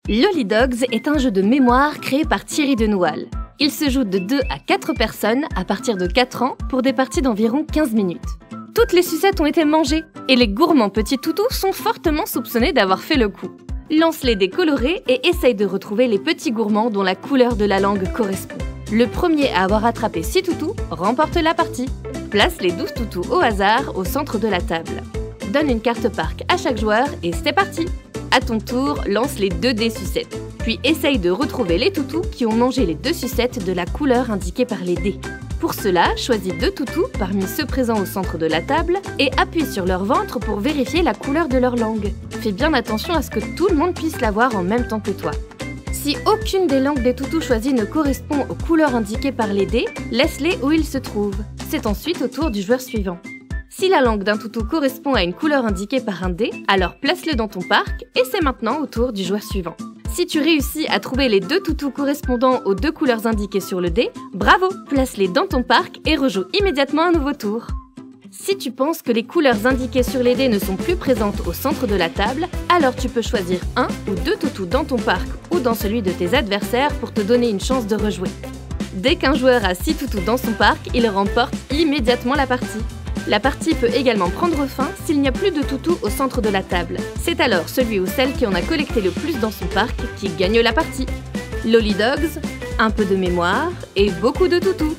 Lolly Dogs est un jeu de mémoire créé par Thierry Denoual. Il se joue de 2 à 4 personnes à partir de 4 ans pour des parties d'environ 15 minutes. Toutes les sucettes ont été mangées et les gourmands petits toutous sont fortement soupçonnés d'avoir fait le coup. Lance les dés colorés et essaye de retrouver les petits gourmands dont la couleur de la langue correspond. Le premier à avoir attrapé 6 toutous remporte la partie. Place les 12 toutous au hasard au centre de la table. Donne une carte parc à chaque joueur et c'est parti! À ton tour, lance les 2 dés sucettes. Puis essaye de retrouver les toutous qui ont mangé les 2 sucettes de la couleur indiquée par les dés. Pour cela, choisis 2 toutous parmi ceux présents au centre de la table et appuie sur leur ventre pour vérifier la couleur de leur langue. Fais bien attention à ce que tout le monde puisse la voir en même temps que toi. Si aucune des langues des toutous choisies ne correspond aux couleurs indiquées par les dés, laisse-les où ils se trouvent. C'est ensuite au tour du joueur suivant. Si la langue d'un toutou correspond à une couleur indiquée par un dé, alors place-le dans ton parc et c'est maintenant au tour du joueur suivant. Si tu réussis à trouver les 2 toutous correspondant aux 2 couleurs indiquées sur le dé, bravo! Place-les dans ton parc et rejoue immédiatement un nouveau tour. Si tu penses que les couleurs indiquées sur les dés ne sont plus présentes au centre de la table, alors tu peux choisir 1 ou 2 toutous dans ton parc ou dans celui de tes adversaires pour te donner une chance de rejouer. Dès qu'un joueur a 6 toutous dans son parc, il remporte immédiatement la partie. La partie peut également prendre fin s'il n'y a plus de toutous au centre de la table. C'est alors celui ou celle qui en a collecté le plus dans son parc qui gagne la partie. Lolly Dogs, un peu de mémoire et beaucoup de toutous.